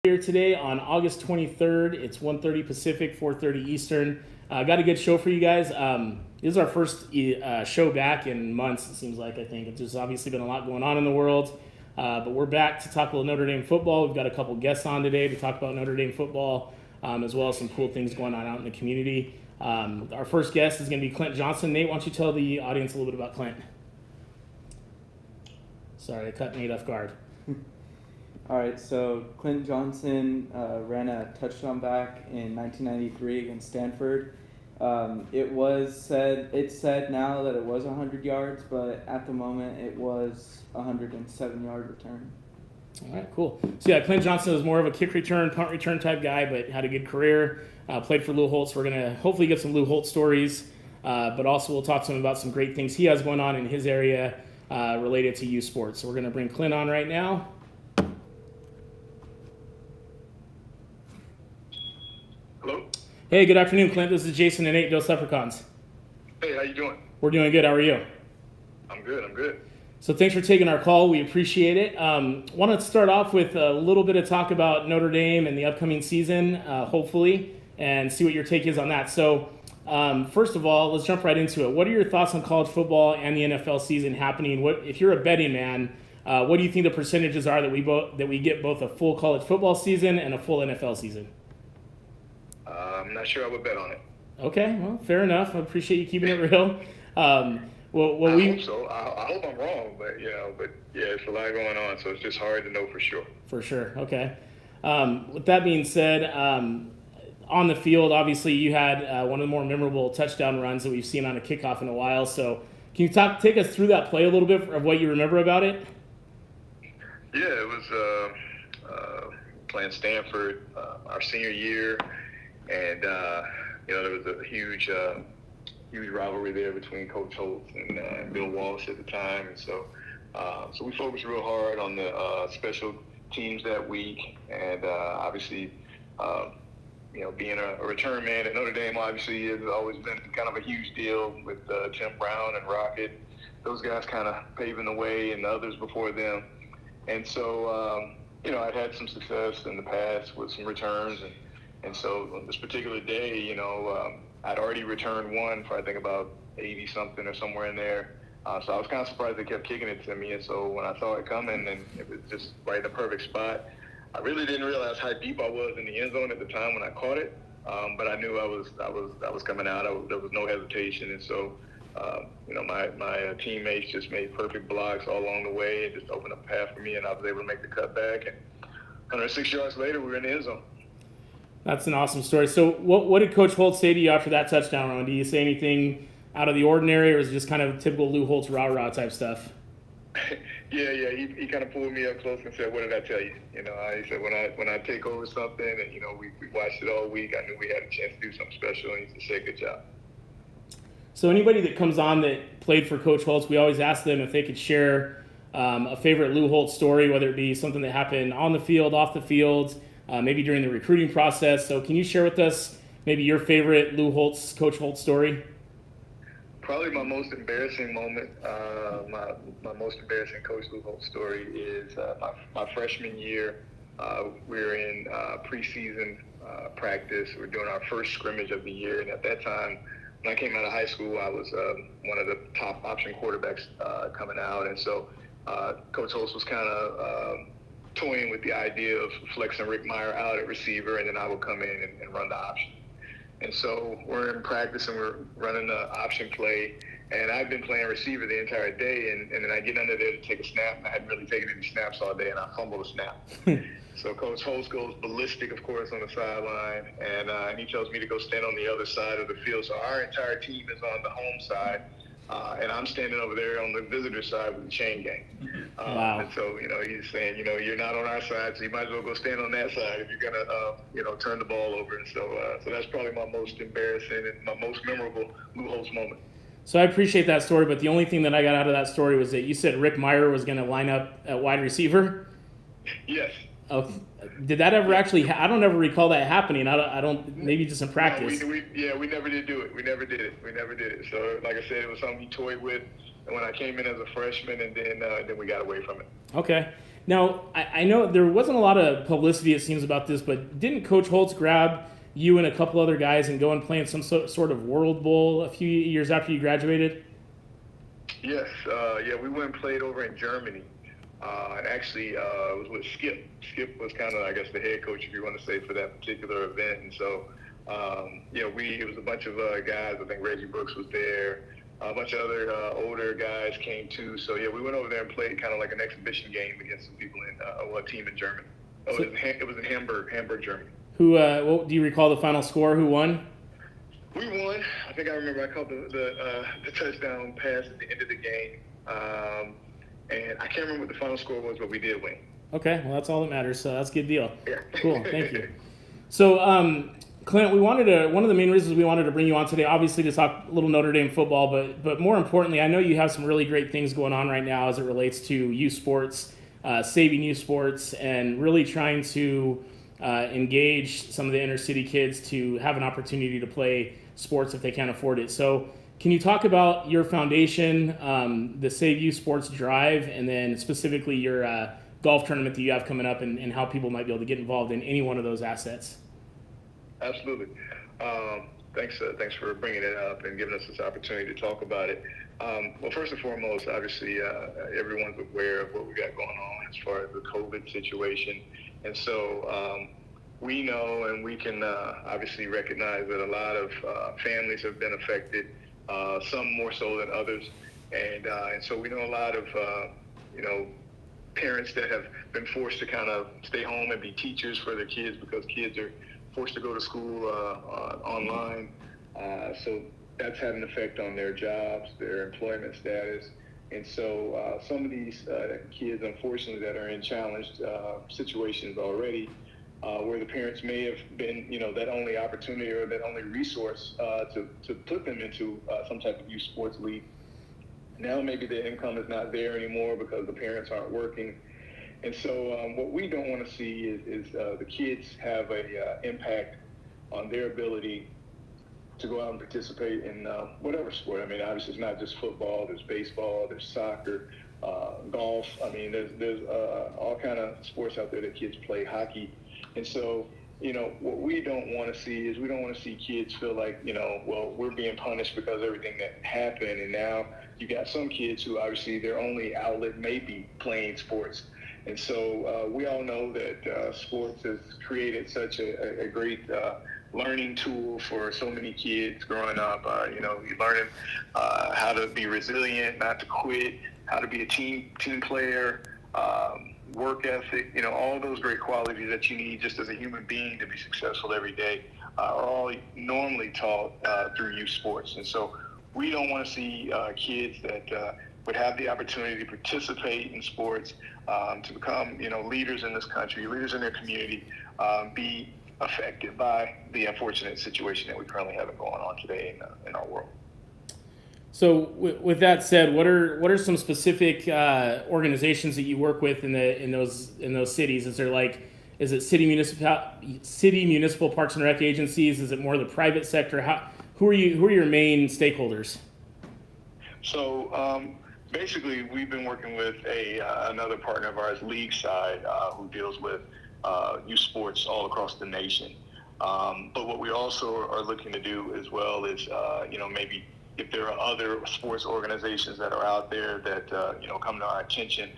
Here today on August 23rd. It's 1:30 Pacific, 4:30 Eastern. Got a good show for you guys. This is our first show back in months, it seems like. I think there's obviously been a lot going on in the world, but we're back to talk about Notre Dame football. We've got a couple guests on today to talk about Notre Dame football, as well as some cool things going on out in the community. Our first guest is going to be Clint Johnson. Nate, why don't you tell the audience a little bit about Clint? Sorry, I cut Nate off guard. All right, so Clint Johnson ran a touchdown back in 1993 against Stanford. It's said now that it was 100 yards, but at the moment it was a 107-yard return. All right, cool. So yeah, Clint Johnson was more of a kick return, punt return type guy, but had a good career. Played for Lou Holtz. We're gonna hopefully get some Lou Holtz stories, but also we'll talk to him about some great things he has going on in his area related to youth sports. So we're gonna bring Clint on right now. Hello? Hey, good afternoon, Clint. This is Jason and Nate, Dos Leprechauns. Hey, how you doing? We're doing good. How are you? I'm good. So thanks for taking our call. We appreciate it. Want to start off with a little bit of talk about Notre Dame and the upcoming season, hopefully, and see what your take is on that. So first of all, let's jump right into it. What are your thoughts on college football and the NFL season happening? If you're a betting man, what do you think the percentages are that we get both a full college football season and a full NFL season? I'm not sure I would bet on it. Okay, well, fair enough. I appreciate you keeping it real. I hope so. I hope I'm wrong, but yeah, it's a lot going on, so it's just hard to know for sure. For sure. Okay. With that being said, on the field, obviously you had one of the more memorable touchdown runs that we've seen on a kickoff in a while. So can you take us through that play a little bit of what you remember about it? Yeah, it was playing Stanford our senior year, and there was a huge rivalry there between Coach Holt and Bill Walsh at the time, and so we focused real hard on the special teams that week, and obviously, being a return man at Notre Dame obviously has always been kind of a huge deal with Tim Brown and Rocket, those guys kind of paving the way, and the others before them, and so I'd had some success in the past with some returns, and so on this particular day, I'd already returned one for I think about 80 something or somewhere in there. So I was kind of surprised they kept kicking it to me. And so when I saw it coming, and it was just right in the perfect spot, I really didn't realize how deep I was in the end zone at the time when I caught it. But I knew I was coming out. There was no hesitation. And so, my teammates just made perfect blocks all along the way and just opened up a path for me, and I was able to make the cutback. And 106 yards later, we were in the end zone. That's an awesome story. So what did Coach Holt say to you after that touchdown run? Did you say anything out of the ordinary, or was it just kind of typical Lou Holtz rah-rah type stuff? Yeah. He kind of pulled me up close and said, "What did I tell you?" He said, "When I take over something, and we watched it all week, I knew we had a chance to do something special." And he said, "Good job." So anybody that comes on that played for Coach Holtz, we always ask them if they could share a favorite Lou Holtz story, whether it be something that happened on the field, off the field, maybe during the recruiting process. So can you share with us maybe your favorite Coach Holtz story? Probably my most embarrassing moment, my most embarrassing Coach Lou Holtz story is my freshman year. We were in preseason practice. We were doing our first scrimmage of the year. And at that time, when I came out of high school, I was one of the top option quarterbacks coming out. And so Coach Holtz was kind of toying with the idea of flexing Rick Meyer out at receiver, and then I would come in and run the option. And so we're in practice, and we're running the option play, and I've been playing receiver the entire day, and then I get under there to take a snap, and I hadn't really taken any snaps all day, and I fumble the snap. So Coach Holtz goes ballistic, of course, on the sideline, and he tells me to go stand on the other side of the field. So our entire team is on the home side, and I'm standing over there on the visitor side with the chain gang. Wow. And so, he's saying, you're not on our side, so you might as well go stand on that side if you're going to, turn the ball over. And so that's probably my most embarrassing and my most memorable Lou Holtz moment. So I appreciate that story, but the only thing that I got out of that story was that you said Rick Meyer was going to line up at wide receiver. Yes. Oh, did that ever actually? I don't ever recall that happening. I don't. Maybe just in practice. No, we never did do it. We never did it. So, like I said, it was something he toyed with, and when I came in as a freshman, and then we got away from it. Okay. Now, I know there wasn't a lot of publicity, it seems, about this, but didn't Coach Holtz grab you and a couple other guys and go and play in some sort of World Bowl a few years after you graduated? Yes, yeah, we went and played over in Germany. And actually, it was with Skip. Skip was kind of, I guess, the head coach, if you want to say, for that particular event. And so, it was a bunch of guys. I think Reggie Brooks was there. A bunch of other older guys came too. So, yeah, we went over there and played kind of like an exhibition game against some people a team in Germany. Oh, it was in Hamburg, Germany. Who? What do you recall the final score? Who won? We won. I think I remember I caught the touchdown pass at the end of the game. And I can't remember what the final score was, but we did win. Okay, well, that's all that matters, so that's a good deal. Yeah. Cool, thank you. So, Clint, one of the main reasons we wanted to bring you on today, obviously to talk a little Notre Dame football, but more importantly, I know you have some really great things going on right now as it relates to youth sports, saving youth sports, and really trying to engage some of the inner city kids to have an opportunity to play sports if they can't afford it. So can you talk about your foundation, the Save Youth Sports Drive, and then specifically your golf tournament that you have coming up and how people might be able to get involved in any one of those assets? Absolutely. Thanks for bringing it up and giving us this opportunity to talk about it. Well, first and foremost, obviously, everyone's aware of what we got going on as far as the COVID situation. And so we know and we can obviously recognize that a lot of families have been affected, some more so than others. And so we know a lot of, parents that have been forced to kind of stay home and be teachers for their kids because kids are forced to go to school online. So that's had an effect on their jobs, their employment status. And so some of these kids, unfortunately, that are in challenged situations already, where the parents may have been, that only opportunity or that only resource to put them into some type of youth sports league. Now maybe the income is not there anymore because the parents aren't working. And so what we don't want to see is the kids have a impact on their ability to go out and participate in whatever sport. I mean, obviously it's not just football, there's baseball, there's soccer, golf. I mean, there's all kind of sports out there that kids play, hockey. And so, what we don't want to see is we don't want to see kids feel like, well, we're being punished because of everything that happened. And now you got some kids who obviously their only outlet may be playing sports. And so we all know that sports has created such a great learning tool for so many kids growing up. You're learning how to be resilient, not to quit, how to be a team player, work ethic, all those great qualities that you need just as a human being to be successful every day are all normally taught through youth sports. And so we don't want to see kids that would have the opportunity to participate in sports, to become, leaders in this country, leaders in their community, be affected by the unfortunate situation that we currently have going on today in our world. So with that said, what are some specific organizations that you work with in those cities? Is it city municipal parks and rec agencies? Is it more the private sector? Who are your main stakeholders? So basically, we've been working with another partner of ours, League Side, who deals with youth sports all across the nation. But what we also are looking to do as well is, maybe if there are other sports organizations that are out there that, come to our attention,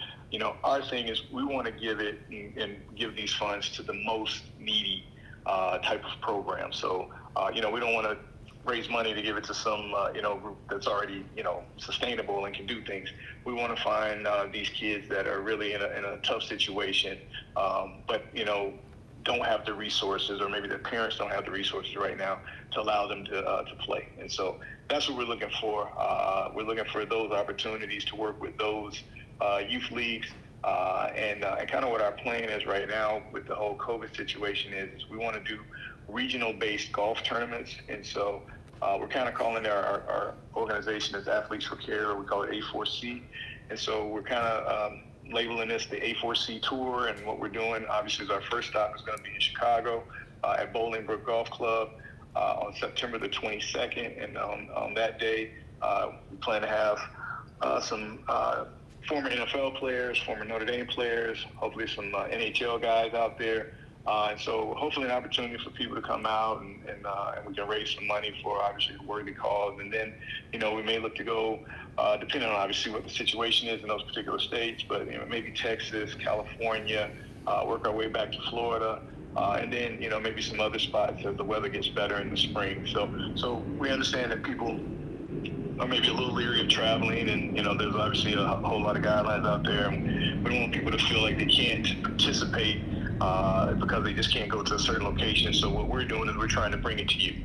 our thing is we want to give it and give these funds to the most needy type of program. So, we don't want to raise money to give it to some, group that's already, sustainable and can do things. We want to find these kids that are really in a tough situation, but, don't have the resources, or maybe their parents don't have the resources right now to allow them to play. And so that's what we're looking for. We're looking for those opportunities to work with those youth leagues. And kind of what our plan is right now with the whole COVID situation is we want to do regional-based golf tournaments. And so we're kind of calling our organization as Athletes for Care. We call it A4C. And so we're kind of labeling this the A4C Tour. And what we're doing, obviously, is our first stop is going to be in Chicago at Bolingbrook Golf Club on September the 22nd. And on that day, we plan to have some former NFL players, former Notre Dame players, hopefully some NHL guys out there. And so hopefully an opportunity for people to come out and we can raise some money for obviously a worthy cause. And then, we may look to go, depending on obviously what the situation is in those particular states, but maybe Texas, California, work our way back to Florida. And then, maybe some other spots as the weather gets better in the spring. So we understand that people are maybe a little leery of traveling, and there's obviously a whole lot of guidelines out there, and we don't want people to feel like they can't participate because they just can't go to a certain location. So what we're doing is we're trying to bring it to you,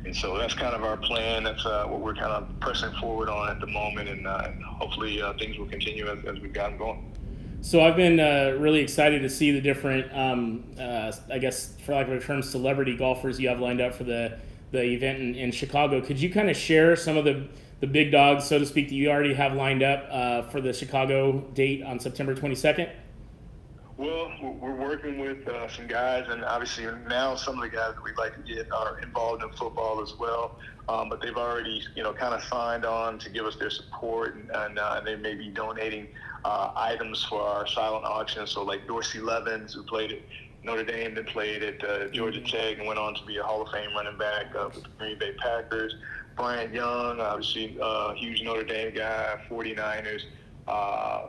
and so that's kind of our plan. That's what we're kind of pressing forward on at the moment, and hopefully things will continue as we've got them going. So I've been really excited to see the different, I guess, for lack of a term, celebrity golfers you have lined up for the event in Chicago. Could you kind of share some of the big dogs, so to speak, that you already have lined up for the Chicago date on September 22nd? Well, we're working with some guys, and obviously now some of the guys that we'd like to get are involved in football as well. But they've already, kind of signed on to give us their support, and they may be donating items for our silent auction. So like Dorsey Levens, who played at Notre Dame, then played at Georgia Tech and went on to be a Hall of Fame running back with the Green Bay Packers. Bryant Young, obviously a huge Notre Dame guy, 49ers.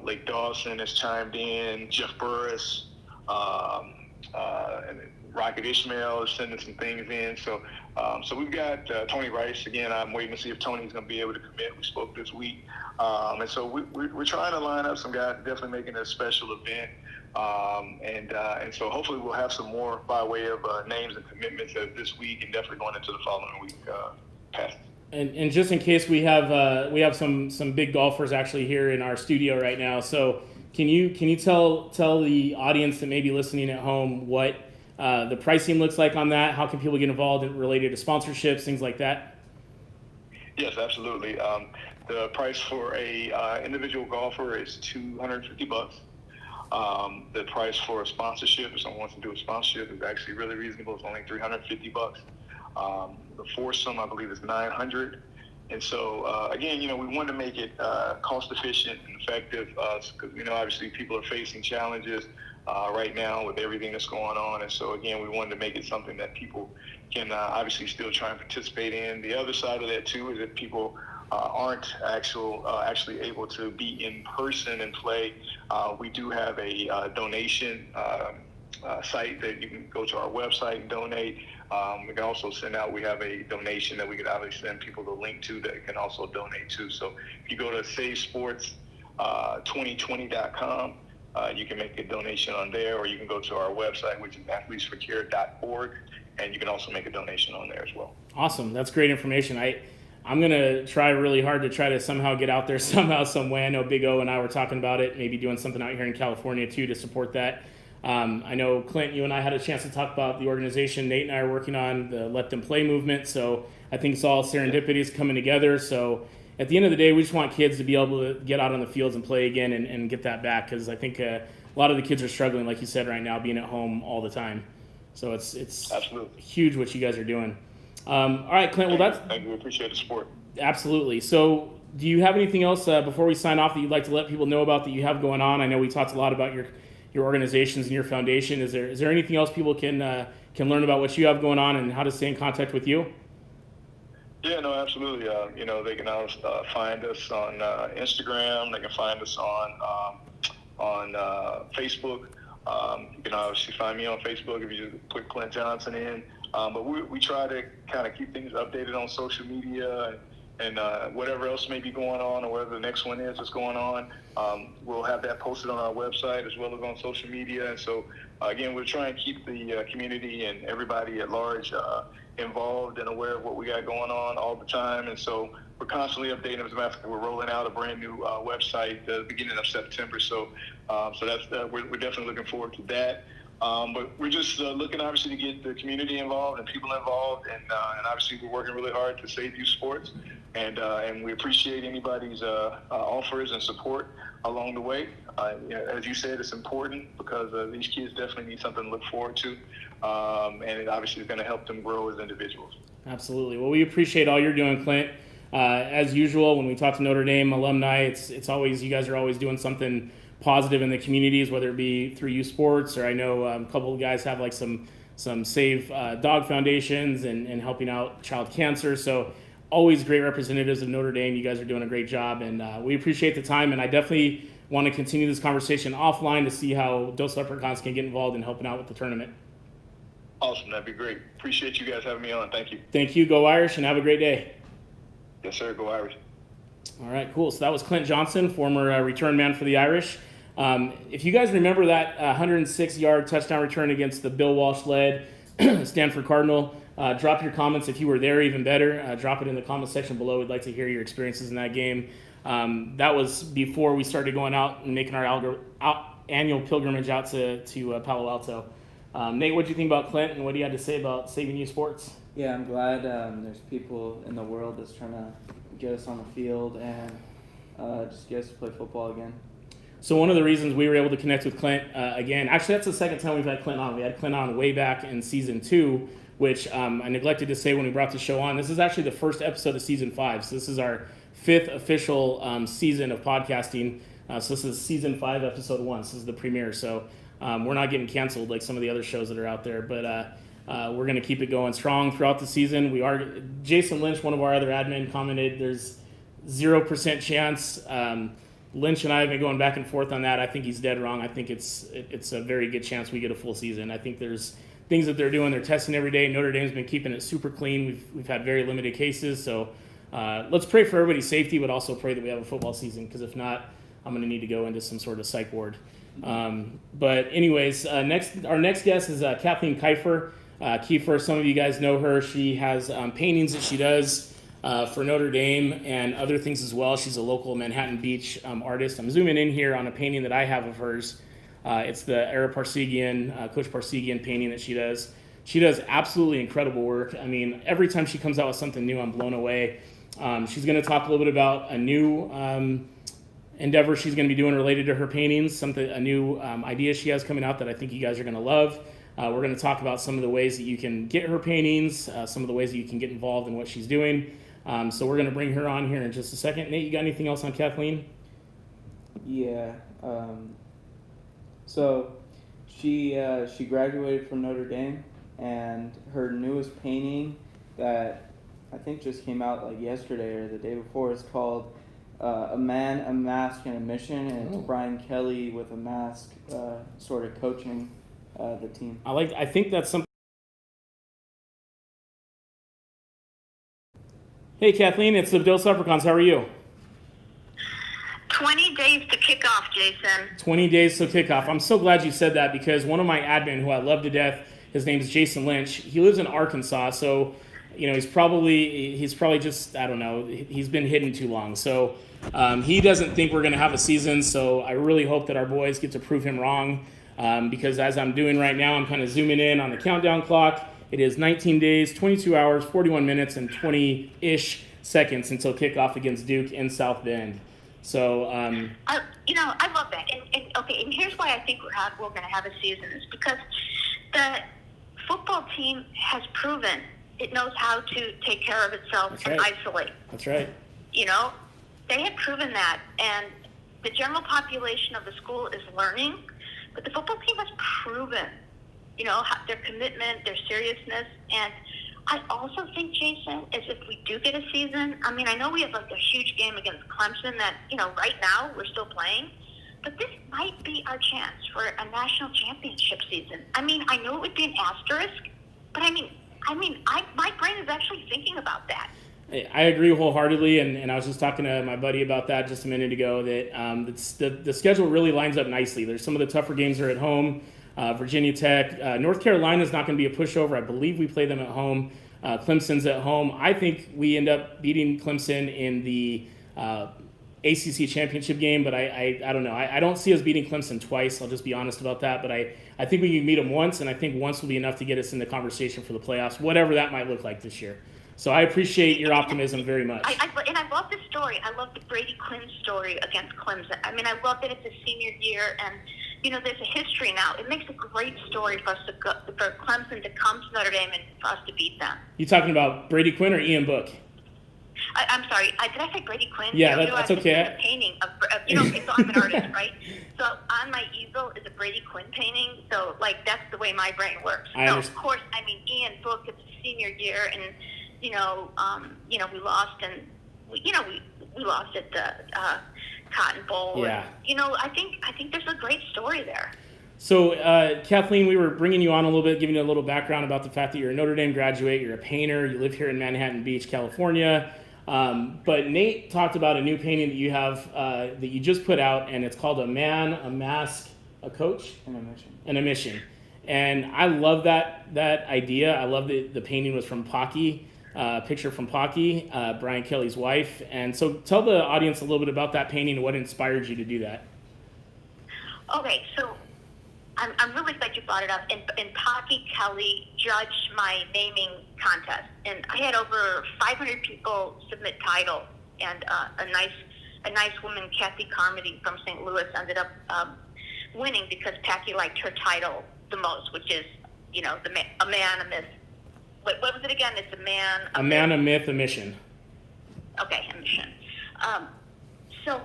Lake Dawson has chimed in. Jeff Burris, and Rocket Ishmael is sending some things in. So we've got Tony Rice. Again, I'm waiting to see if Tony's going to be able to commit. We spoke this week. And so we're trying to line up some guys, definitely making it a special event. And so hopefully we'll have some more by way of names and commitments this week, and definitely going into the following week past. And just in case we have some big golfers actually here in our studio right now. So can you tell the audience that may be listening at home what the pricing looks like on that? How can people get involved related to sponsorships, things like that? Yes, absolutely. The price for a individual golfer is $250. The price for a sponsorship, if someone wants to do a sponsorship, is actually really reasonable. It's only $350. The foursome, I believe, is $900. And so, again, we want to make it cost efficient and effective because obviously people are facing challenges right now with everything that's going on. And so, again, we wanted to make it something that people can obviously still try and participate in. The other side of that, too, is that people aren't actually able to be in person and play. We do have a donation site that you can go to our website and donate. We can also we have a donation that we could obviously send people the link to that can also donate to. So if you go to savesports2020.com, you can make a donation on there, or you can go to our website, which is athletesforcare.org, and you can also make a donation on there as well. Awesome. That's great information. I'm going to try really hard to try to somehow get out there somehow, some way. I know Big O and I were talking about it, maybe doing something out here in California too to support that. I know, Clint, you and I had a chance to talk about the organization. Nate and I are working on the Let Them Play movement, so I think it's all serendipitous coming together. So at the end of the day, we just want kids to be able to get out on the fields and play again and get that back, because I think a lot of the kids are struggling, like you said, right now, being at home all the time. So it's absolutely huge what you guys are doing. All right, Clint, Thank you. We appreciate the support. Absolutely. So do you have anything else before we sign off that you'd like to let people know about that you have going on? I know we talked a lot about your organizations and your foundation. Is there anything else people can learn about what you have going on and how to stay in contact with you? Yeah, no, absolutely. They can find us on Instagram. They can find us on Facebook. You can obviously find me on Facebook if you just put Clint Johnson in. But we try to kind of keep things updated on social media and whatever else may be going on, or whatever the next one is that's going on. We'll have that posted on our website as well as on social media. And so, again, we're trying to keep the community and everybody at large involved and aware of what we got going on all the time. And so we're constantly updating. As a matter of fact, we're rolling out a brand new website at the beginning of September. So that's we're definitely looking forward to that. But we're just looking, obviously, to get the community involved and people involved, and obviously we're working really hard to save youth sports, and we appreciate anybody's offers and support along the way. As you said, it's important because these kids definitely need something to look forward to, and it obviously is going to help them grow as individuals. Absolutely. Well, we appreciate all you're doing, Clint. As usual, when we talk to Notre Dame alumni, it's always, you guys are always doing something positive in the communities, whether it be through youth sports, or I know a couple of guys have like some Save Dog Foundations and helping out child cancer. So always great representatives of Notre Dame. You guys are doing a great job, and we appreciate the time. And I definitely want to continue this conversation offline to see how Dos Leprechauns can get involved in helping out with the tournament. Awesome. That'd be great. Appreciate you guys having me on. Thank you. Thank you. Go Irish, and have a great day. Yes, sir. Go Irish. All right, cool. So that was Clint Johnson, former return man for the Irish. If you guys remember that 106-yard touchdown return against the Bill Walsh-led Stanford Cardinal, drop your comments if you were there, even better. Drop it in the comment section below. We'd like to hear your experiences in that game. That was before we started going out and making our annual pilgrimage out to Palo Alto. Nate, what do you think about Clint, and what do you have to say about saving youth sports? Yeah, I'm glad there's people in the world that's trying to get us on the field and just get us to play football again. So one of the reasons we were able to connect with Clint, again, actually that's the second time we've had Clint on. We had Clint on way back in season 2, which I neglected to say when we brought the show on. This is actually the first episode of season 5. So this is our 5th official season of podcasting. So this is season 5, episode 1. This is the premiere. So we're not getting canceled like some of the other shows that are out there. But we're going to keep it going strong throughout the season. Jason Lynch, one of our other admin, commented there's 0% chance. Lynch and I have been going back and forth on that. I think he's dead wrong. I think it's a very good chance we get a full season. I think there's things that they're doing. They're testing every day. Notre Dame's been keeping it super clean. We've had very limited cases. So let's pray for everybody's safety, but also pray that we have a football season, because if not, I'm going to need to go into some sort of psych ward. But anyways, our next guest is Kathleen Keifer. Kiefer, some of you guys know her. She has paintings that she does for Notre Dame and other things as well. She's a local Manhattan Beach artist. I'm zooming in here on a painting that I have of hers. It's the Coach Parsegian painting that she does. She does absolutely incredible work. I mean, every time she comes out with something new, I'm blown away. She's going to talk a little bit about a new endeavor she's going to be doing related to her paintings, a new idea she has coming out that I think you guys are going to love. We're going to talk about some of the ways that you can get her paintings, some of the ways that you can get involved in what she's doing. So we're going to bring her on here in just a second. Nate, you got anything else on Kathleen? Yeah. So she graduated from Notre Dame, and her newest painting that I think just came out like yesterday or the day before is called A Man, a Mask, and a Mission, and it's Brian Kelly with a mask sort of coaching the team. I think that's something. Hey Kathleen, it's the Dos Leprechauns. How are you? 20 days to kick off, Jason. 20 days to kick off. I'm so glad you said that, because one of my admin, who I love to death, his name is Jason Lynch. He lives in Arkansas, so he's probably just, I don't know, he's been hidden too long. So he doesn't think we're going to have a season. So I really hope that our boys get to prove him wrong, because as I'm doing right now, I'm kind of zooming in on the countdown clock. It is 19 days, 22 hours, 41 minutes, and 20-ish seconds until kickoff against Duke in South Bend. So, I love that. And here's why I think we're going to have a season, is because the football team has proven it knows how to take care of itself and isolate. That's right. They have proven that, and the general population of the school is learning, but the football team has proven their commitment, their seriousness. And I also think, Jason, is if we do get a season, I mean, I know we have like a huge game against Clemson that, right now we're still playing, but this might be our chance for a national championship season. I mean, I know it would be an asterisk, but my brain is actually thinking about that. I agree wholeheartedly, and I was just talking to my buddy about that just a minute ago, that the schedule really lines up nicely. There's some of the tougher games are at home. Virginia Tech. North Carolina is not going to be a pushover. I believe we play them at home. Clemson's at home. I think we end up beating Clemson in the ACC championship game, but I don't know. I don't see us beating Clemson twice. I'll just be honest about that. But I think we can meet them once, and I think once will be enough to get us in the conversation for the playoffs, whatever that might look like this year. So I appreciate your optimism very much. And I love the story. I love the Brady Quinn story against Clemson. I mean, I love that it's a senior year, and there's a history now. It makes a great story for Clemson to come to Notre Dame and for us to beat them. You talking about Brady Quinn or Ian Book? I'm sorry. Did I say Brady Quinn? Yeah, You know, that's I was okay. thinking of a painting of you know. Okay, so I'm an artist, right? So on my easel is a Brady Quinn painting. So like that's the way my brain works. So of course, I mean Ian Book, it's senior year, and you know, we lost, and we lost at the Cotton Bowl. Yeah. And, you know, I think there's a great story there. So, Kathleen, we were bringing you on a little bit, giving you a little background about the fact that you're a Notre Dame graduate, you're a painter, you live here in Manhattan Beach, California. But Nate talked about a new painting that you have that you just put out, and it's called A Man, a Mask, a Coach? And a mission. And a Mission. And I love that idea. I love that the painting was from Pocky, picture from Pocky, Brian Kelly's wife. And so tell the audience a little bit about that painting and what inspired you to do that. Okay, so I'm really glad you brought it up. And Pocky Kelly judged my naming contest, and I had over 500 people submit title, and a nice woman, Kathy Carmody from St. Louis, ended up winning because Packy liked her title the most, which is, you know, a man, a myth. What was it again? It's a man, a man, a myth, a mission. Okay, a mission. So,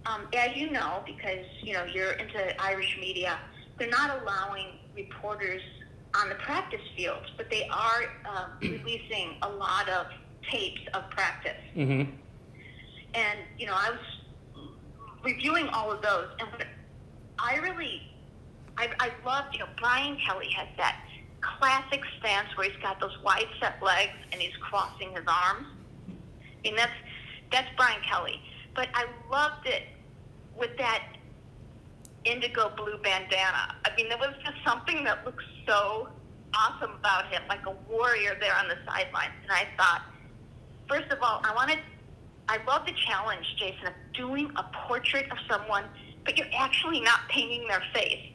as you know, because you know you're into Irish media, they're not allowing reporters on the practice field, but they are releasing a lot of tapes of practice. Mm-hmm. And you know, I was reviewing all of those, and what I loved, you know, Brian Kelly has that classic stance where he's got those wide set legs and he's crossing his arms. I mean, that's Brian Kelly. But I loved it with that indigo blue bandana. I mean, there was just something that looked so awesome about him, like a warrior there on the sidelines. And I thought, first of all, I love the challenge, Jason, of doing a portrait of someone, but you're actually not painting their face.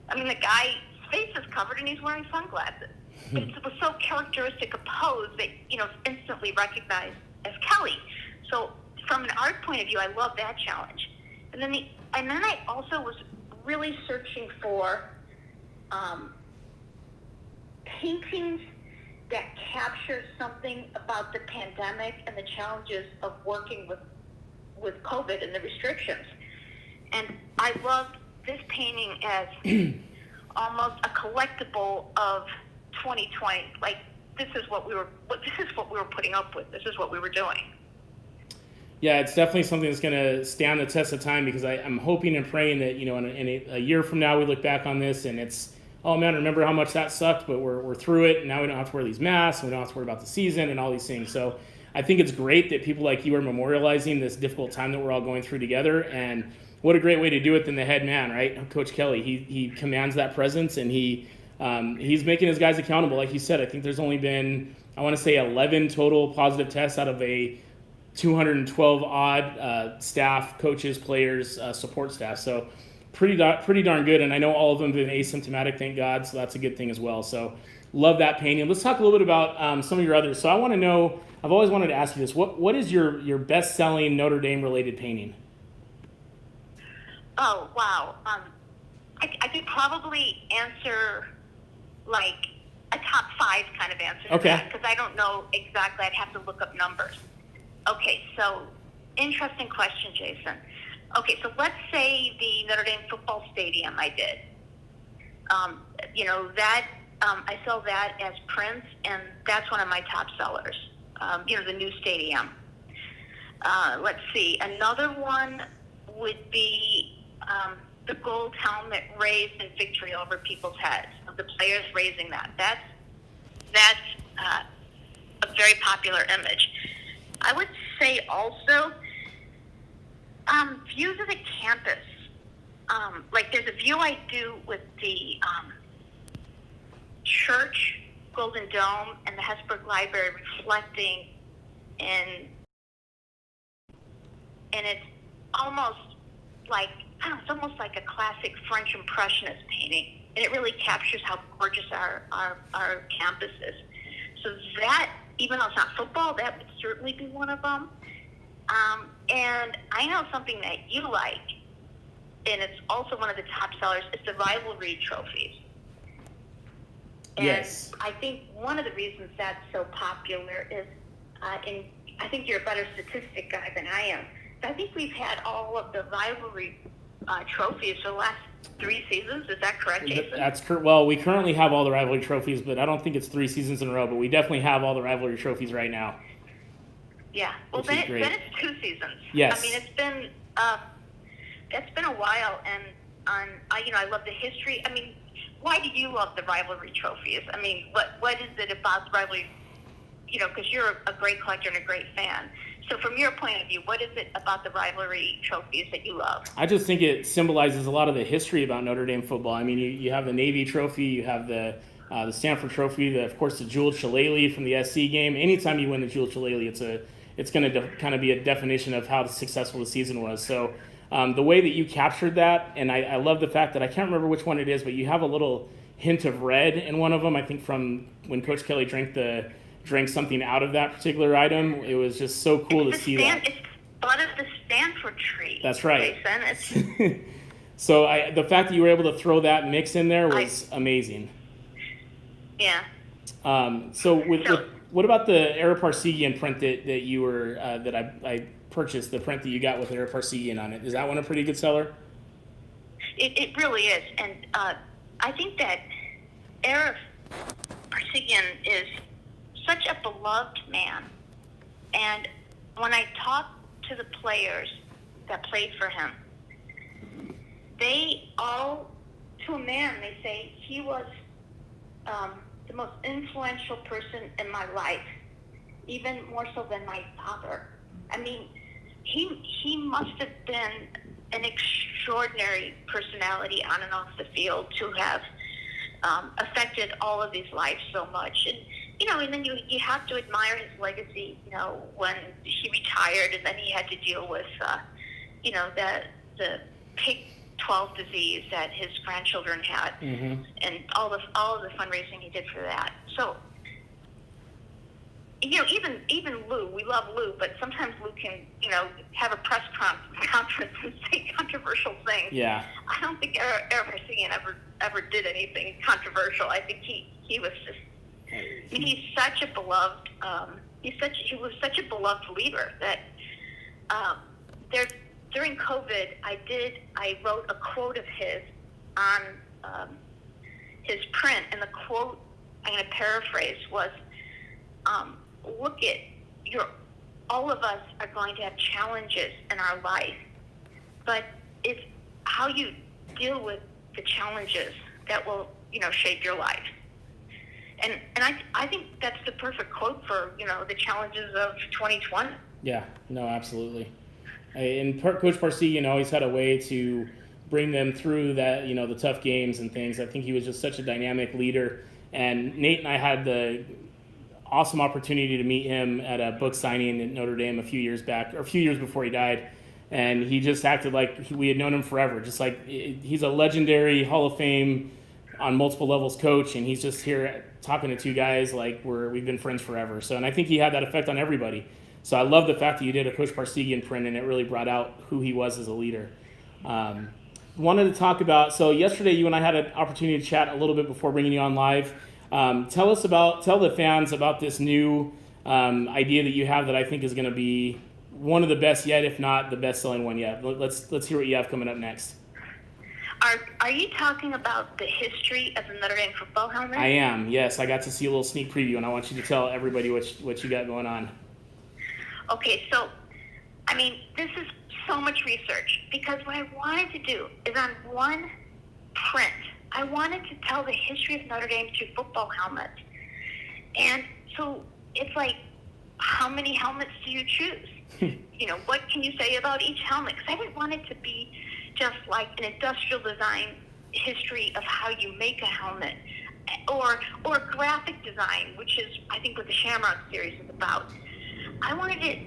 I mean, the guy's face is covered and he's wearing sunglasses. But it was so characteristic a pose that, you know, it's instantly recognized as Kelly. So from an art point of view, I love that challenge. And then I also was really searching for paintings that capture something about the pandemic and the challenges of working with COVID and the restrictions. And I loved this painting as almost a collectible of 2020. Like, this is what we were putting up with. This is what we were doing. Yeah, it's definitely something that's going to stand the test of time, because I'm hoping and praying that, you know, in a year from now we look back on this and it's, oh man, remember how much that sucked, but we're through it, and now we don't have to wear these masks, and we don't have to worry about the season and all these things. So I think it's great that people like you are memorializing this difficult time that we're all going through together, and what a great way to do it than the head man, right? Coach Kelly, he commands that presence, and he's making his guys accountable. Like you said, I think there's only been, I want to say 11 total positive tests out of a 212 odd staff, coaches, players, support staff. So pretty darn good. And I know all of them have been asymptomatic, thank God. So that's a good thing as well. So love that painting. Let's talk a little bit about some of your others. So I want to know, I've always wanted to ask you this. What is your best-selling Notre Dame related painting? Oh, wow. I could probably answer like a top 5 kind of answer to that, because I don't know exactly. I'd have to look up numbers. Okay, so interesting question, Jason. Okay, so let's say the Notre Dame football stadium I did. You know, that I sell that as prints, and that's one of my top sellers. You know, the new stadium. Let's see. Another one would be the gold helmet raised in victory over people's heads, of the players raising that. That's a very popular image. I would say also views of the campus. Like there's a view I do with the church, Golden Dome, and the Hesburgh Library reflecting and it's almost like, I don't know, it's almost like a classic French Impressionist painting, and it really captures how gorgeous our campus is. So that, even though it's not football, that would certainly be one of them. And I know something that you like, and it's also one of the top sellers, is the rivalry trophies. And yes. I think one of the reasons that's so popular is I think you're a better statistic guy than I am. I think we've had all of the rivalry trophies for the last 3 seasons. Is that correct, Jason? That's correct. Well, we currently have all the rivalry trophies, but I don't think it's 3 seasons in a row. But we definitely have all the rivalry trophies right now. Yeah. Well, then it's 2 seasons. Yes. I mean, it's been a while, and I love the history. I mean, why do you love the rivalry trophies? I mean, what is it about the rivalry? Because you're a great collector and a great fan. So from your point of view, what is it about the rivalry trophies that you love? I just think it symbolizes a lot of the history about Notre Dame football. I mean, you have the Navy trophy, you have the Stanford trophy, of course the jeweled shillelagh from the SC game. Anytime you win the jeweled shillelagh, it's going to kind of be a definition of how successful the season was. So the way that you captured that, and I love the fact that I can't remember which one it is, but you have a little hint of red in one of them. I think from when Coach Kelly drank something out of that particular item. It was just so cool to see that. It's blood of the Stanford tree. That's right. Jason. So the fact that you were able to throw that mix in there was amazing. Yeah. So what about the Era Parsegian print that you were that I purchased, the print that you got with Era Parsegian on it? Is that one a pretty good seller? It really is, and I think that Era Parsegian is such a beloved man. And when I talk to the players that played for him, they all, to a man, they say he was the most influential person in my life, even more so than my father. I mean, he must have been an extraordinary personality on and off the field to have affected all of these lives so much. And then you have to admire his legacy, when he retired and then he had to deal with, the pig 12 disease that his grandchildren had, mm-hmm. and all of the fundraising he did for that. So, even Lou, we love Lou, but sometimes Lou can, have a press conference and say controversial things. Yeah. I don't think Eric Parsegian ever did anything controversial. I think he was just. He's such a beloved. He was such a beloved leader that during COVID, I wrote a quote of his on his print, and the quote, I'm going to paraphrase, was, "Look at all of us are going to have challenges in our life, but it's how you deal with the challenges that will, shape your life." And I think that's the perfect quote for, the challenges of 2020. Yeah, no, absolutely. And Coach Parsegian always had a way to bring them through that, the tough games and things. I think he was just such a dynamic leader. And Nate and I had the awesome opportunity to meet him at a book signing at Notre Dame a few years before he died. And he just acted like we had known him forever. Just like he's a legendary Hall of Fame on multiple levels coach, and he's just here talking to 2 guys like we've been friends forever. So, and I think he had that effect on everybody. So I love the fact that you did a Coach Parsegian print, and it really brought out who he was as a leader. Wanted to talk about, so yesterday you and I had an opportunity to chat a little bit before bringing you on live. Tell the fans about this new idea that you have that I think is going to be one of the best yet, if not the best-selling one yet. Let's hear what you have coming up next. Are you talking about the history of the Notre Dame football helmet? I am, yes. I got to see a little sneak preview, and I want you to tell everybody what you got going on. Okay, so, this is so much research, because what I wanted to do is on one print, I wanted to tell the history of Notre Dame through football helmets. And so it's like, how many helmets do you choose? What can you say about each helmet? Because I didn't want it to be just like an industrial design history of how you make a helmet, or graphic design, which is, I think, what the Shamrock series is about. I wanted it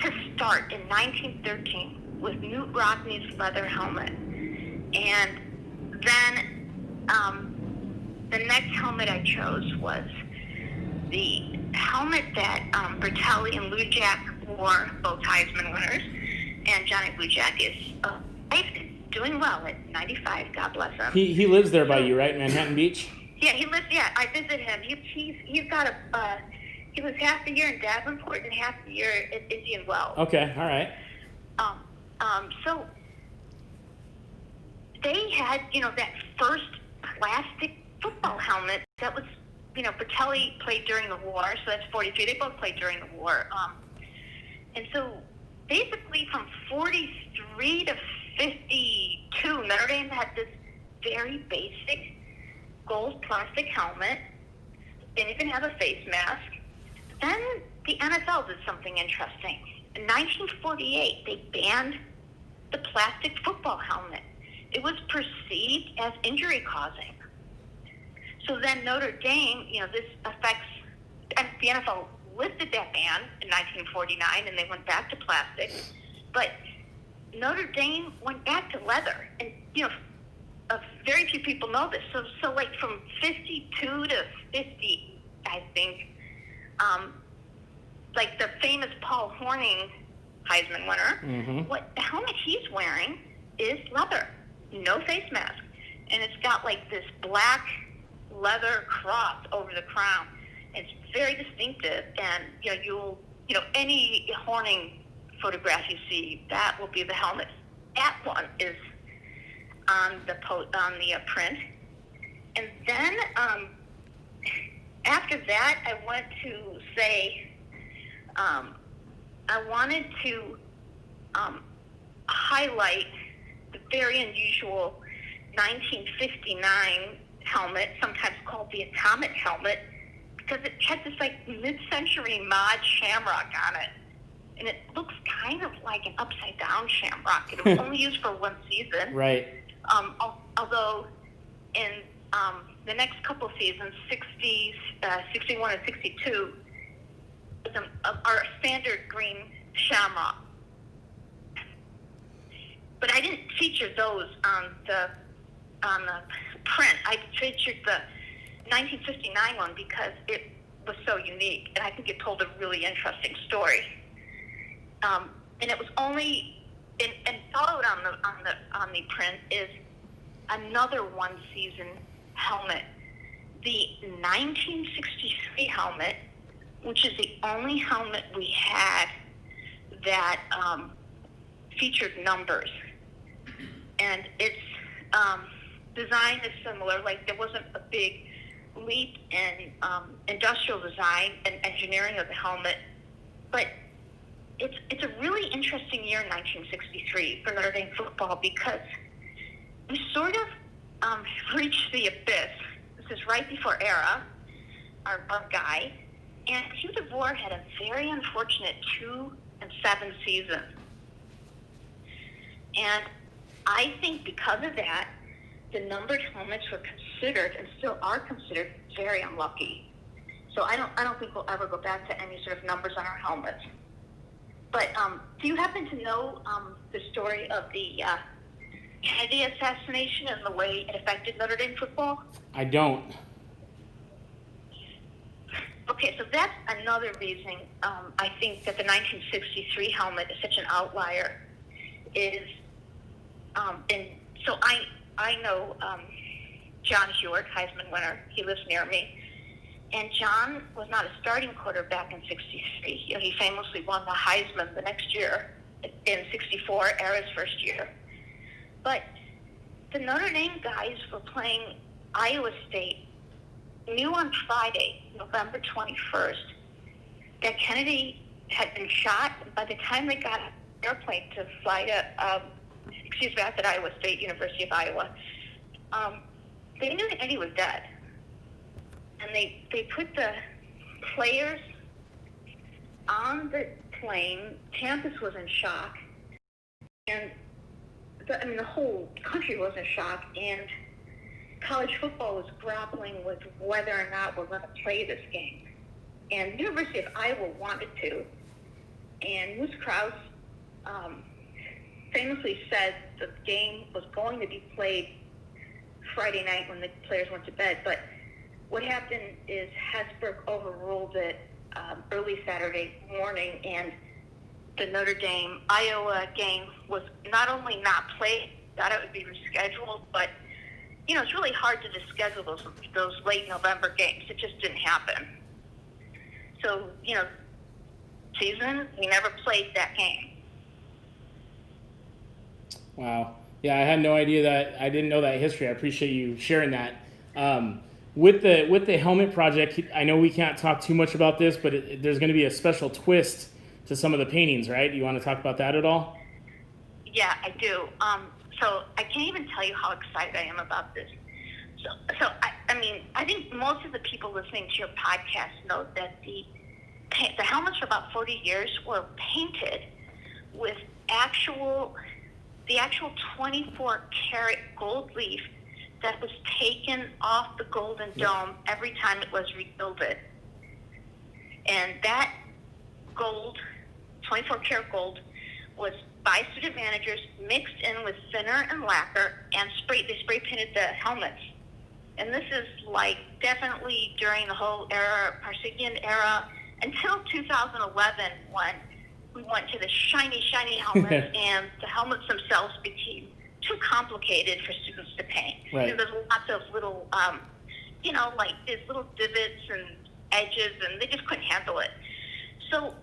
to start in 1913 with Knute Rockne's leather helmet, and then the next helmet I chose was the helmet that Bertelli and Lujack wore, both Heisman winners, and Johnny Lujack is doing well at 95. God bless him. He lives there by you, right, Manhattan Beach? Yeah, he lives. Yeah, I visit him. He's got He was half the year in Davenport and half the year at Indian Wells. Okay, all right. So they had, that first plastic football helmet that was, Bertelli played during the war, so that's 43. They both played during the war. And so basically from 43 to 52, Notre Dame had this very basic gold plastic helmet. Didn't even have a face mask. Then the NFL did something interesting. In 1948, they banned the plastic football helmet. It was perceived as injury-causing. So then Notre Dame, this affects, and the NFL lifted that ban in 1949, and they went back to plastic. But Notre Dame went back to leather, and very few people know this. So like from 52 to 50, I think, like the famous Paul Hornung Heisman winner, what the helmet he's wearing is leather, no face mask, and it's got like this black leather cross over the crown. It's very distinctive, and you'll any Hornung photograph you see, that will be the helmet. That one is on the print, and then after that, I went to say I wanted to highlight the very unusual 1959 helmet, sometimes called the atomic helmet, because it had this like mid-century mod shamrock on it. And it looks kind of like an upside-down shamrock. It was only used for one season. Right. Although in the next couple of seasons, 60s, 61 and 62, are standard green shamrock. But I didn't feature those on the print. I featured the 1959 one because it was so unique, and I think it told a really interesting story. And it was only, and followed on the print is another one-season helmet, the 1963 helmet, which is the only helmet we had that featured numbers. And its design is similar. Like, there wasn't a big leap in industrial design and engineering of the helmet, but it's a really interesting year in 1963 for Notre Dame football because we sort of reached the abyss. This is right before Era, our guy, and Hugh DeVore had a very unfortunate 2-7 season. And I think because of that, the numbered helmets were considered, and still are considered, very unlucky. So I don't think we'll ever go back to any sort of numbers on our helmets. But do you happen to know the story of the Kennedy assassination and the way it affected Notre Dame football? I don't. Okay, so that's another reason I think that the 1963 helmet is such an outlier. And so I know John Hewitt, Heisman winner. He lives near me. And John was not a starting quarterback in 63. He famously won the Heisman the next year in 64, Era's first year. But the Notre Dame guys were playing Iowa State, knew on Friday, November 21st, that Kennedy had been shot. By the time they got on an airplane to fly to, back at Iowa State, University of Iowa, they knew that Kennedy was dead. And they put the players on the plane. Campus was in shock. And the whole country was in shock. And college football was grappling with whether or not we're going to play this game. And the University of Iowa wanted to. And Moose Krause famously said the game was going to be played Friday night when the players went to bed. But what happened is Hasbrook overruled it early Saturday morning, and the Notre Dame Iowa game was not only not played, thought it would be rescheduled, but it's really hard to schedule those late November games. It just didn't happen. So, season, we never played that game. Wow. Yeah, I had no idea that. I didn't know that history. I appreciate you sharing that. With the helmet project, I know we can't talk too much about this, but there's going to be a special twist to some of the paintings, right? Do you want to talk about that at all? Yeah, I do. So I can't even tell you how excited I am about this. So I think most of the people listening to your podcast know that the helmets for about 40 years were painted with the actual 24 karat gold leaf that was taken off the Golden Dome every time it was rebuilded. And that gold, 24 karat gold, was by student managers mixed in with thinner and lacquer, and they spray painted the helmets. And this is like definitely during the whole era, Parsegian era, until 2011, when we went to the shiny helmets, and the helmets themselves became too complicated for students to paint. Right. There's lots of little, like these little divots and edges, and they just couldn't handle it. So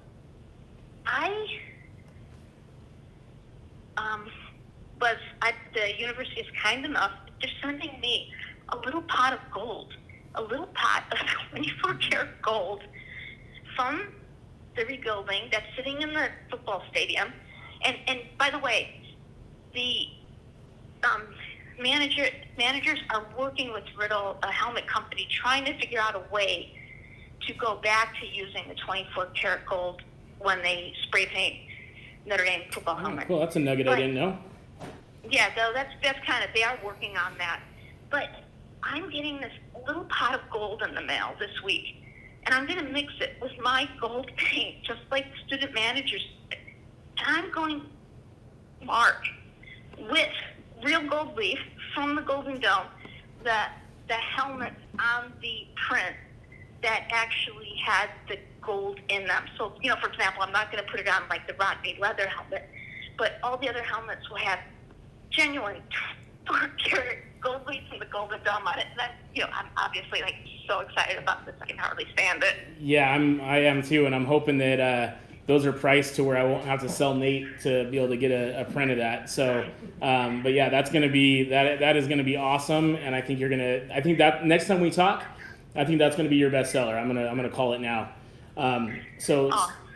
the university is kind enough, they're sending me a little pot of gold, a little pot of 24 karat gold from the rebuilding that's sitting in the football stadium. And by the way, the managers are working with Riddle, a helmet company, trying to figure out a way to go back to using the 24 karat gold when they spray paint Notre Dame football helmets. Cool, that's a nugget I didn't know. Yeah, so that's kind of, they are working on that. But I'm getting this little pot of gold in the mail this week, and I'm going to mix it with my gold paint, just like student managers. And I'm going to mark with real gold leaf from the Golden Dome the helmet on the print that actually had the gold in them. So, for example, I'm not going to put it on like the Rodney leather helmet, but all the other helmets will have genuine 24 karat gold leaf from the Golden Dome on it. And I'm obviously like so excited about this, I can hardly stand it. Yeah, I am too, and I'm hoping that those are priced to where I won't have to sell Nate to be able to get a print of that. So, but yeah, that's going to be that is going to be awesome, and I think that next time we talk, I think that's going to be your bestseller. I'm gonna call it now.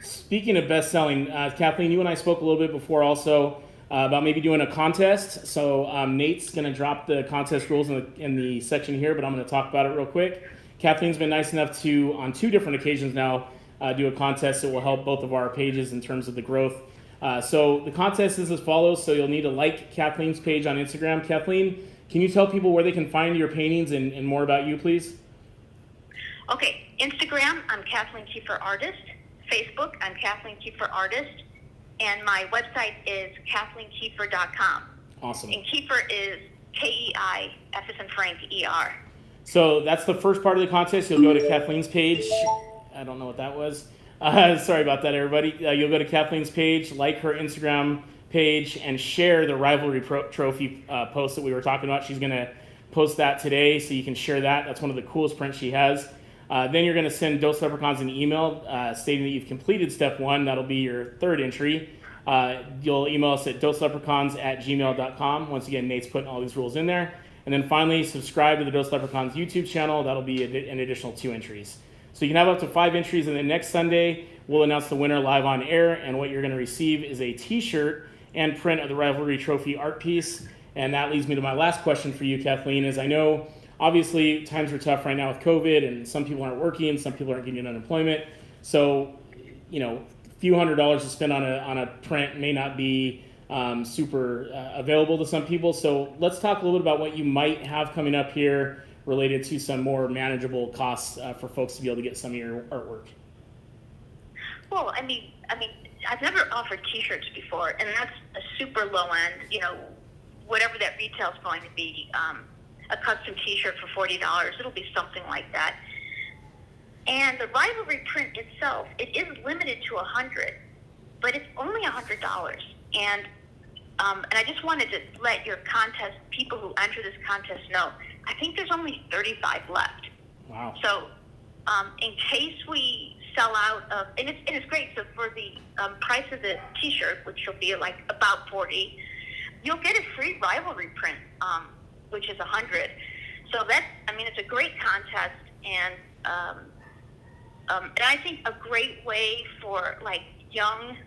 Speaking of best-selling, Kathleen, you and I spoke a little bit before also about maybe doing a contest. So Nate's going to drop the contest rules in the section here, but I'm going to talk about it real quick. Kathleen's been nice enough to, on 2 different occasions now, do a contest that will help both of our pages in terms of the growth. So the contest is as follows. So you'll need to like Kathleen's page on Instagram. Kathleen, can you tell people where they can find your paintings and more about you, please? Okay, Instagram, I'm Kathleen Kiefer Artist. Facebook, I'm Kathleen Kiefer Artist. And my website is KathleenKiefer.com. Awesome. And Kiefer is K-E-I, F as in Frank, E-R. So that's the first part of the contest. You'll go to Kathleen's page. I don't know what that was. Sorry about that, everybody. You'll go to Kathleen's page, like her Instagram page, and share the rivalry trophy post that we were talking about. She's going to post that today, so you can share that. That's one of the coolest prints she has. Then you're going to send Dose Leprechauns an email stating that you've completed step 1. That'll be your 3rd entry. You'll email us at doseleprechauns@gmail.com. Once again, Nate's putting all these rules in there. And then finally, subscribe to the Dose Leprechauns YouTube channel. That'll be an additional 2 entries. So you can have up to 5 entries, and then next Sunday, we'll announce the winner live on air, and what you're going to receive is a t-shirt and print of the Rivalry Trophy art piece. And that leads me to my last question for you, Kathleen, is I know obviously times are tough right now with COVID, and some people aren't working, some people aren't getting unemployment. So, a few $100s to spend on a print may not be super available to some people. So let's talk a little bit about what you might have coming up here related to some more manageable costs for folks to be able to get some of your artwork. Well, I mean, I've never offered T-shirts before, and that's a super low end. Whatever that retail is going to be, a custom T-shirt for $40, it'll be something like that. And the rivalry print itself, it is limited to 100, but it's only $100. And I just wanted to let your contest people who enter this contest know, I think there's only 35 left. Wow. So in case we sell out of, and it's great. So for the price of the T-shirt, which will be like about $40, you'll get a free rivalry print, which is $100. So it's a great contest, and I think a great way for like young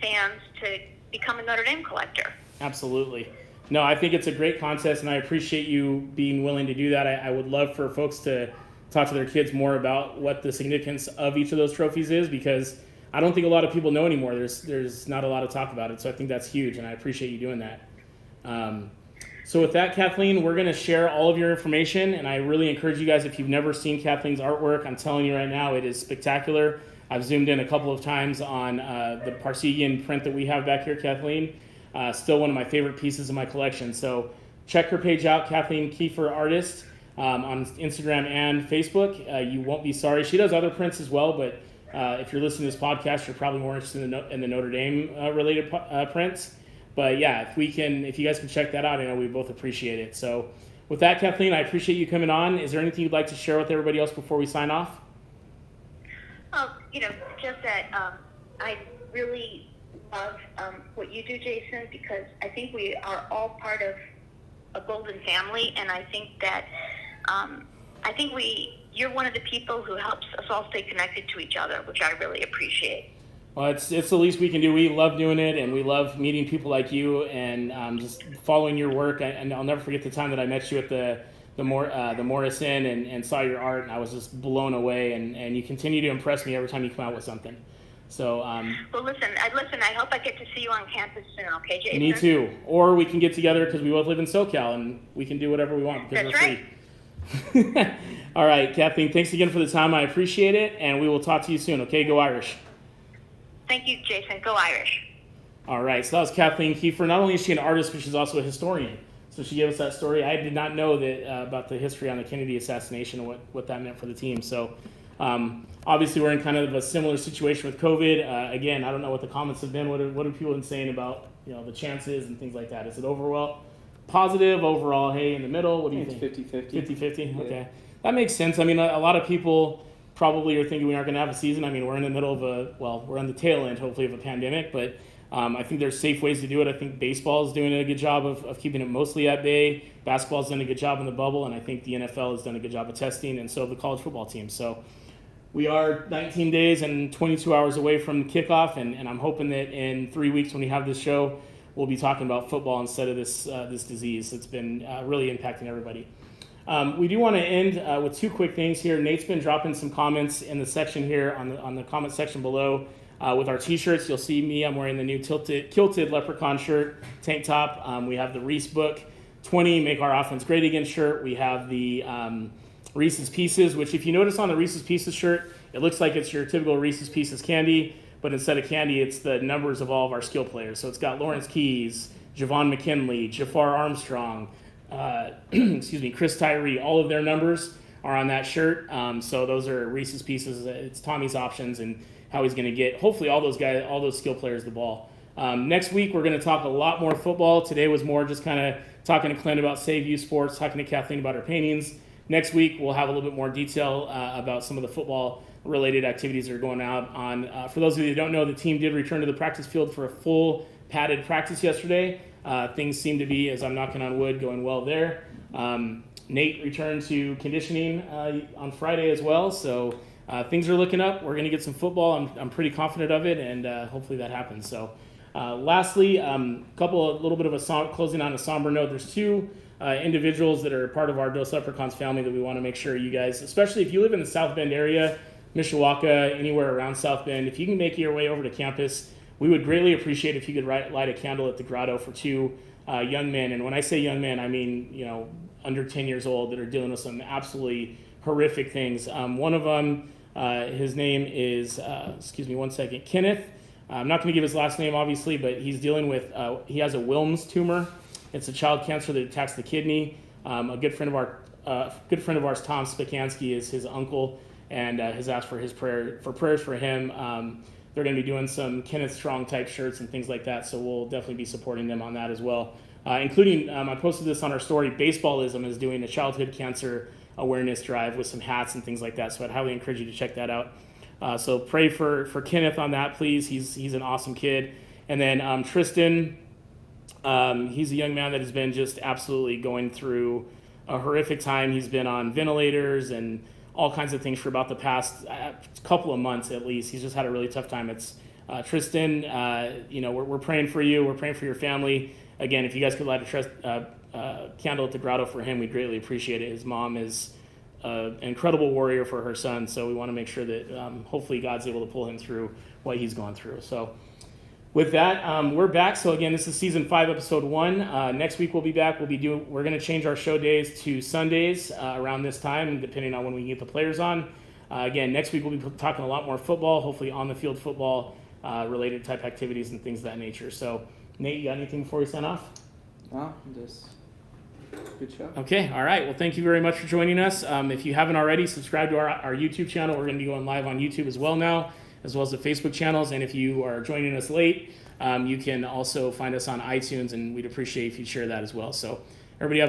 fans to become a Notre Dame collector. Absolutely. No, I think it's a great contest, and I appreciate you being willing to do that. I would love for folks to talk to their kids more about what the significance of each of those trophies is, because I don't think a lot of people know anymore. There's not a lot of talk about it, so I think that's huge, and I appreciate you doing that. So with that, Kathleen, we're going to share all of your information, and I really encourage you guys, if you've never seen Kathleen's artwork, I'm telling you right now, it is spectacular. I've zoomed in a couple of times on the Parsegian print that we have back here, Kathleen. Still one of my favorite pieces of my collection. So check her page out, Kathleen Kiefer Artist, on Instagram and Facebook. You won't be sorry. She does other prints as well, but if you're listening to this podcast, you're probably more interested in the Notre Dame related prints. But yeah, if you guys can check that out, I know we both appreciate it. So with that, Kathleen, I appreciate you coming on. Is there anything you'd like to share with everybody else before we sign off? Just that I really love what you do, Jason, because I think we are all part of a golden family, and I think that you're one of the people who helps us all stay connected to each other, which I really appreciate. Well, it's the least we can do. We love doing it, and we love meeting people like you and just following your work. And I'll never forget the time that I met you at the Morris Inn and saw your art, and I was just blown away. And you continue to impress me every time you come out with something. So. Well, listen. I hope I get to see you on campus soon. Okay, Jason. Me too. Or we can get together because we both live in SoCal and we can do whatever we want because That's we're free. All right, Kathleen. Thanks again for the time. I appreciate it, and we will talk to you soon. Okay, go Irish. Thank you, Jason. Go Irish. All right, so that was Kathleen Kiefer. Not only is she an artist, but she's also a historian. So she gave us that story. I did not know that about the history on the Kennedy assassination and what that meant for the team. So obviously we're in kind of a similar situation with COVID. Again, I don't know what the comments have been. What have people been saying about the chances and things like that? Is it positive overall? Hey, in the middle? What do you think? It's 50-50. 50-50? Yeah. Okay. That makes sense. I mean, a lot of people probably are thinking we aren't going to have a season. I mean, we're in the middle of we're on the tail end, hopefully, of a pandemic, but I think there's safe ways to do it. I think baseball is doing a good job of keeping it mostly at bay. Basketball's done a good job in the bubble, and I think the NFL has done a good job of testing, and so have the college football team. So we are 19 days and 22 hours away from kickoff, and I'm hoping that in 3 weeks when we have this show, we'll be talking about football instead of this disease that's been really impacting everybody. We do want to end with two quick things here. Nate's been dropping some comments in the section here on the comment section below with our t-shirts. You'll see me. I'm wearing the new kilted leprechaun shirt, tank top. We have the Reese book 20 Make Our Offense Great Again shirt. We have the Reese's Pieces, which if you notice on the Reese's Pieces shirt, it looks like it's your typical Reese's Pieces candy, but instead of candy, it's the numbers of all of our skill players. So it's got Lawrence Keys, Javon McKinley, Jafar Armstrong, Chris Tyree, all of their numbers are on that shirt. So those are Reese's Pieces. It's Tommy's options and how he's going to get, hopefully, all those skill players the ball. Next week, we're going to talk a lot more football. Today was more just kind of talking to Clint about Save You Sports, talking to Kathleen about her paintings. Next week, we'll have a little bit more detail about some of the football-related activities that are going on. For those of you that don't know, the team did return to the practice field for a full padded practice yesterday. Things seem to be, as I'm knocking on wood, going well there. Nate returned to conditioning on Friday as well, so things are looking up. We're going to get some football. I'm pretty confident of it, and hopefully that happens. So, lastly, little bit of closing on a somber note. There's two individuals that are part of our Dos Leprechauns family that we want to make sure you guys, especially if you live in the South Bend area, Mishawaka, anywhere around South Bend, if you can make your way over to campus, we would greatly appreciate if you could light a candle at the grotto for two young men. And when I say young men, I mean, under 10 years old that are dealing with some absolutely horrific things. One of them, his name is, Kenneth. I'm not going to give his last name, obviously, but he's dealing with, he has a Wilms tumor. It's a child cancer that attacks the kidney. A good friend of ours, Tom Spikansky, is his uncle, and has asked for prayers for him. They're going to be doing some Kenneth Strong type shirts and things like that, so we'll definitely be supporting them on that as well. Including, I posted this on our story, Baseballism is doing a childhood cancer awareness drive with some hats and things like that, so I'd highly encourage you to check that out. So pray for Kenneth on that, please. He's an awesome kid. And then Tristan, he's a young man that has been just absolutely going through a horrific time. He's been on ventilators and all kinds of things for about the past couple of months at least. He's just had a really tough time. It's Tristan, we're praying for you. We're praying for your family. Again, if you guys could light a candle at the grotto for him, we'd greatly appreciate it. His mom is an incredible warrior for her son, so we want to make sure that hopefully God's able to pull him through what he's gone through. So with that, we're back. So again, this is season 5, episode 1. Next week we'll be back. We're going to change our show days to Sundays around this time, depending on when we can get the players on. Again, next week we'll be talking a lot more football, hopefully on the field football related type activities and things of that nature. So Nate, you got anything before we sign off? No, just good show. Okay, all right. Well, thank you very much for joining us. If you haven't already, subscribe to our YouTube channel. We're going to be going live on YouTube as well now, as well as the Facebook channels. And if you are joining us late, you can also find us on iTunes, and we'd appreciate if you share that as well. So everybody have